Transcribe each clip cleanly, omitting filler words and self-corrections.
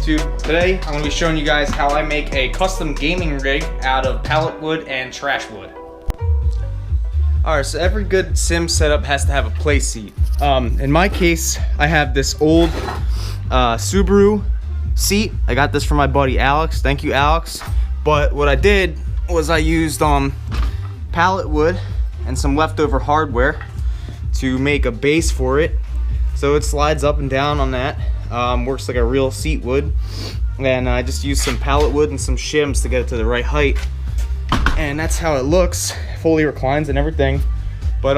YouTube. Today I'm going to be showing you guys how I make a custom gaming rig out of pallet wood and trash wood. Alright, so every good sim setup has to have a play seat. In my case, I have this old Subaru seat. I got this from my buddy Alex. Thank you, Alex. But what I did was I used pallet wood and some leftover hardware to make a base for it. So it slides up and down on that. Works like a real seat would. And I just used some pallet wood and some shims to get it to the right height. And that's how it looks. Fully reclines and everything. But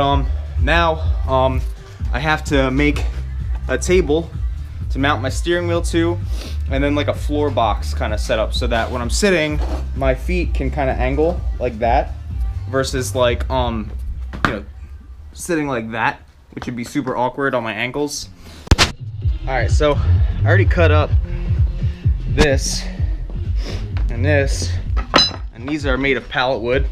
now I have to make a table to mount my steering wheel to, and then like a floor box kind of setup so that when I'm sitting, my feet can kind of angle like that versus like you know, sitting like that, which would be super awkward on my ankles. Alright, so I already cut up this and this, and these are made of pallet wood.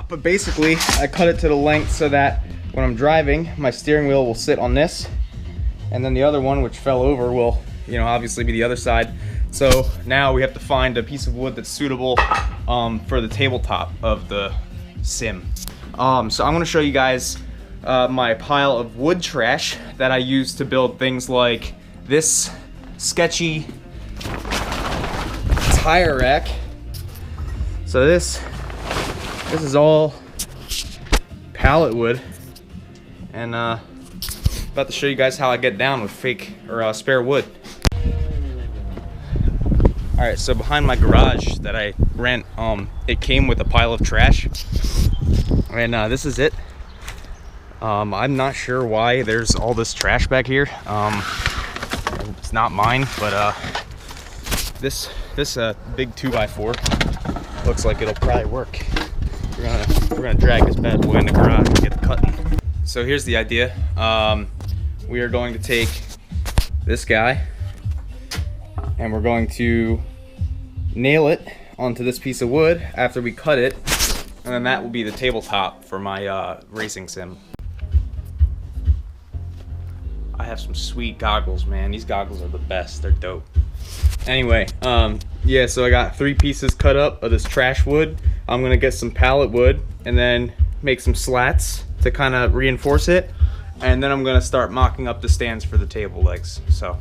But basically, I cut it to the length so that when I'm driving, my steering wheel will sit on this, and then the other one, which fell over, will, you know, obviously be the other side. So now we have to find a piece of wood that's suitable for the tabletop of the sim. So I'm going to show you guys my pile of wood trash that I use to build things like this sketchy tire rack. So this is all pallet wood, and about to show you guys how I get down with fake or spare wood. All right, so behind my garage that I rent, it came with a pile of trash, and this is it. I'm not sure why there's all this trash back here. It's not mine, but this big 2x4 looks like it'll probably work. We're gonna drag this bad boy in the garage and get the cutting. So here's the idea. We are going to take this guy and we're going to nail it onto this piece of wood after we cut it, and then that will be the tabletop for my racing sim. I have some sweet goggles, man. These goggles are the best. They're dope. Anyway, yeah, so I got 3 pieces cut up of this trash wood. I'm gonna get some pallet wood and then make some slats to kind of reinforce it, and then I'm gonna start mocking up the stands for the table legs. So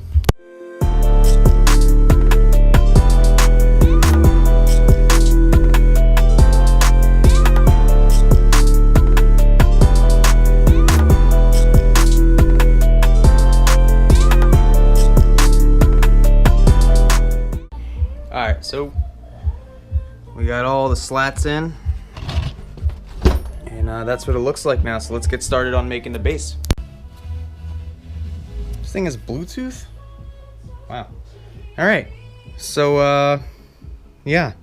alright, so we got all the slats in, and that's what it looks like now. So let's get started on making the base. This thing is Bluetooth? Wow. Alright, so yeah,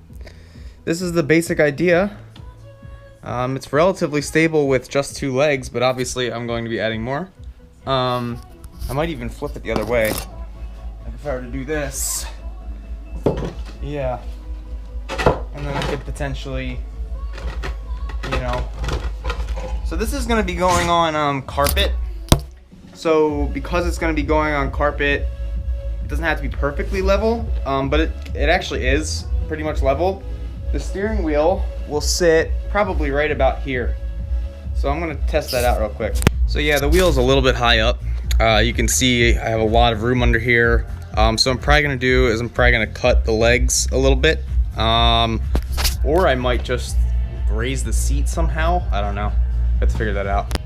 this is the basic idea. It's relatively stable with just 2 legs, but obviously I'm going to be adding more. I might even flip it the other way. Like if I were to do this, yeah, and then I could potentially, you know, so this is going to be going on carpet. So because it's going to be going on carpet, it doesn't have to be perfectly level, but it actually is pretty much level. The steering wheel will sit probably right about here. So I'm going to test that out real quick. So yeah, the wheel is a little bit high up. You can see I have a lot of room under here. So I'm probably going to do is I'm probably going to cut the legs a little bit. Or I might just raise the seat somehow. I don't know. I have to figure that out.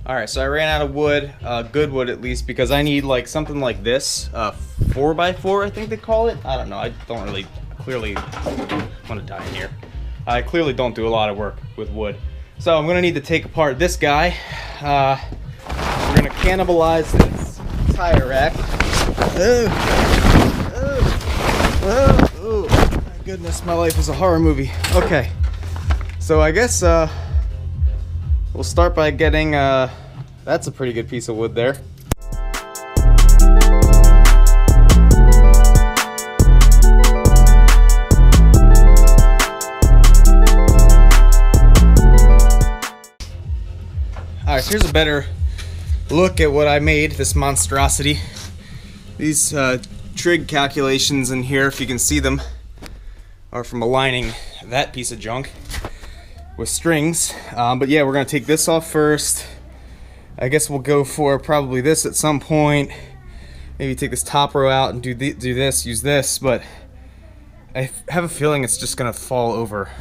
Alright, so I ran out of wood, good wood at least, because I need like something like this, 4x4 I think they call it. I don't know, I don't really clearly want to die in here. I clearly don't do a lot of work with wood. So I'm going to need to take apart this guy. We're going to cannibalize this tire rack. Oh my goodness, my life is a horror movie. Okay, so I guess we'll start by getting, that's a pretty good piece of wood there. Alright, so here's a better look at what I made, this monstrosity. These trig calculations in here, if you can see them, are from aligning that piece of junk with strings. But yeah, we're gonna take this off first. I guess we'll go for probably this at some point. Maybe take this top row out and do this, use this, but I have a feeling it's just gonna fall over.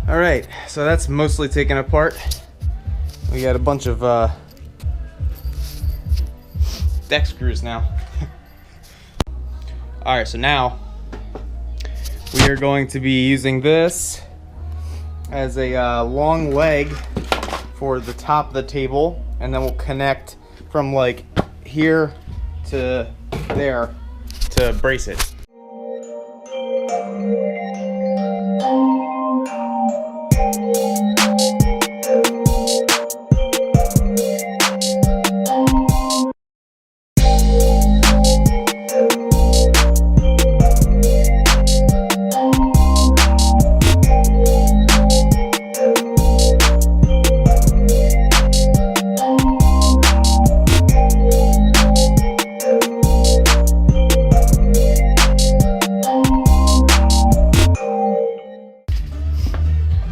Alright, so that's mostly taken apart. We got a bunch of deck screws now. Alright, so now we are going to be using this as a long leg for the top of the table, and then we'll connect from like here to there to brace it.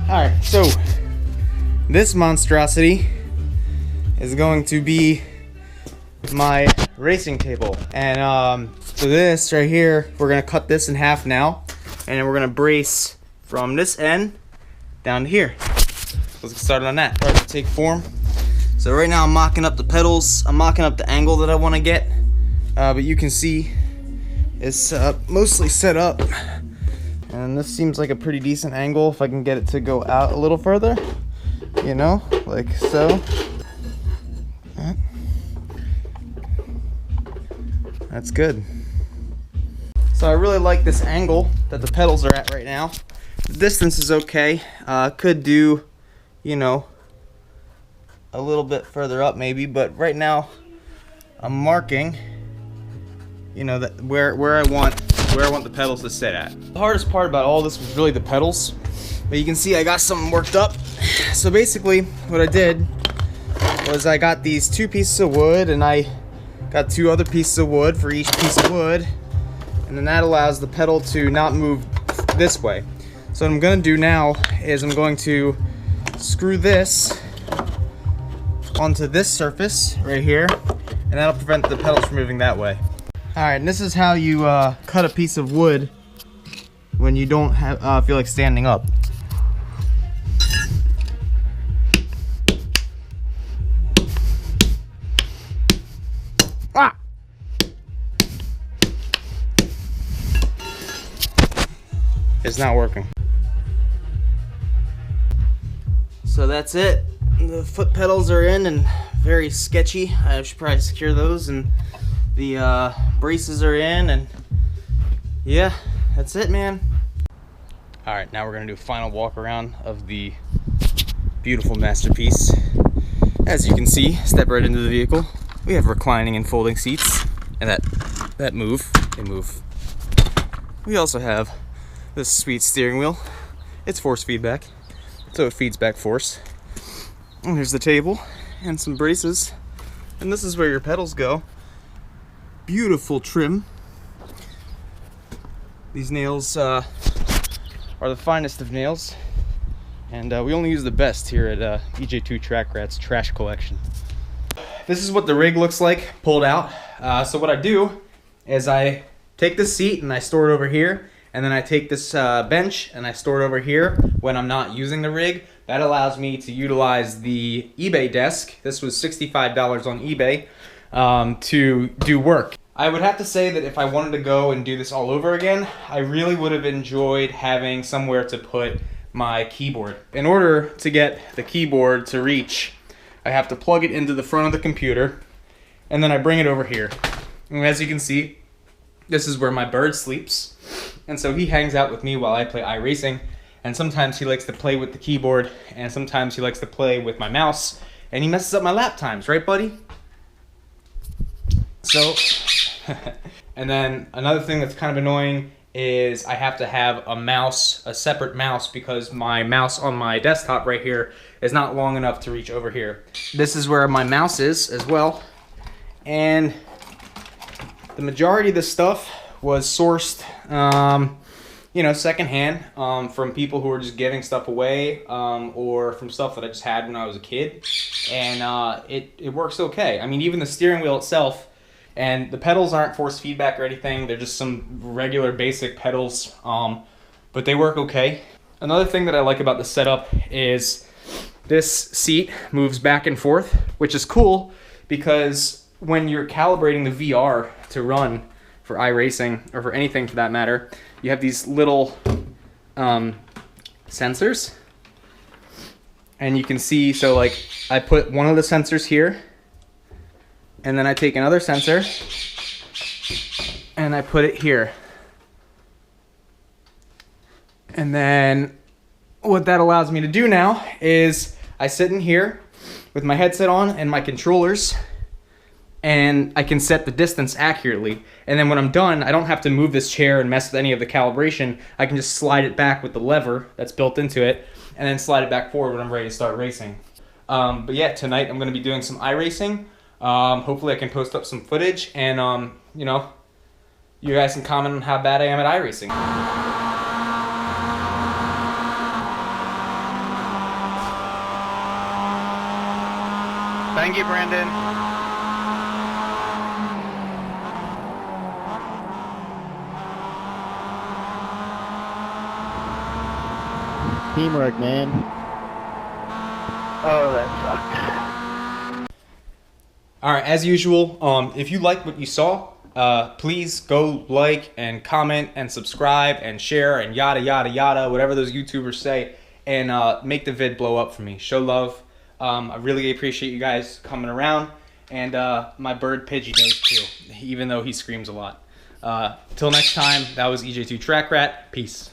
Alright, so this monstrosity is going to be my racing table. And for this right here, we're going to cut this in half now. And then we're going to brace from this end down to here. Let's get started on that. Start to take form. So right now I'm mocking up the pedals. I'm mocking up the angle that I want to get. But you can see it's mostly set up. And this seems like a pretty decent angle if I can get it to go out a little further, you know, like so. That's good. So I really like this angle that the pedals are at right now. The distance is okay. Could do, you know, a little bit further up maybe, but right now I'm marking, you know, that where I want the pedals to sit at. The hardest part about all this was really the pedals, but you can see I got something worked up. So basically what I did was I got these two pieces of wood, and I got two other pieces of wood for each piece of wood, and then that allows the pedal to not move this way. So what I'm going to do now is I'm going to screw this onto this surface right here, and that'll prevent the pedals from moving that way. Alright, and this is how you cut a piece of wood when you don't have, feel like standing up. Ah! It's not working. So that's it. The foot pedals are in and very sketchy. I should probably secure those, and the braces are in, and yeah, that's it, man. Alright, now we're gonna do a final walk around of the beautiful masterpiece. As you can see, step right into the vehicle. We have reclining and folding seats, and that move, they move. We also have this sweet steering wheel. It's force feedback, so it feeds back force. And here's the table and some braces, and this is where your pedals go. Beautiful trim. These nails are the finest of nails, and we only use the best here at EJ2 Track Rat's trash collection. This is what the rig looks like pulled out. So what I do is I take this seat and I store it over here, and then I take this bench and I store it over here when I'm not using the rig. That allows me to utilize the eBay desk. This was $65 on eBay to do work. I would have to say that if I wanted to go and do this all over again, I really would have enjoyed having somewhere to put my keyboard. In order to get the keyboard to reach, I have to plug it into the front of the computer, and then I bring it over here. And as you can see, this is where my bird sleeps. And so he hangs out with me while I play iRacing. And sometimes he likes to play with the keyboard, and sometimes he likes to play with my mouse. And he messes up my lap times, right, buddy? So, and then another thing that's kind of annoying is I have to have a mouse, a separate mouse, because my mouse on my desktop right here is not long enough to reach over here. This is where my mouse is as well. And the majority of this stuff was sourced, you know, secondhand, from people who were just giving stuff away, or from stuff that I just had when I was a kid. And it works okay. I mean, even the steering wheel itself, and the pedals aren't force feedback or anything. They're just some regular basic pedals, but they work okay. Another thing that I like about the setup is this seat moves back and forth, which is cool because when you're calibrating the VR to run for iRacing, or for anything for that matter, you have these little sensors. And you can see, so like I put one of the sensors here, and then I take another sensor and I put it here. And then what that allows me to do now is I sit in here with my headset on and my controllers, and I can set the distance accurately. And then when I'm done, I don't have to move this chair and mess with any of the calibration. I can just slide it back with the lever that's built into it, and then slide it back forward when I'm ready to start racing. But yeah, tonight I'm going to be doing some iRacing. Hopefully I can post up some footage, and you know, you guys can comment on how bad I am at iRacing. Thank you, Brandon. Teamwork, man. Oh, that sucked. Alright, as usual, if you like what you saw, please go like and comment and subscribe and share and yada yada yada, whatever those YouTubers say, and make the vid blow up for me. Show love. I really appreciate you guys coming around, and my bird Pidgey does too, even though he screams a lot. Till next time, that was EJ2 Track Rat. Peace.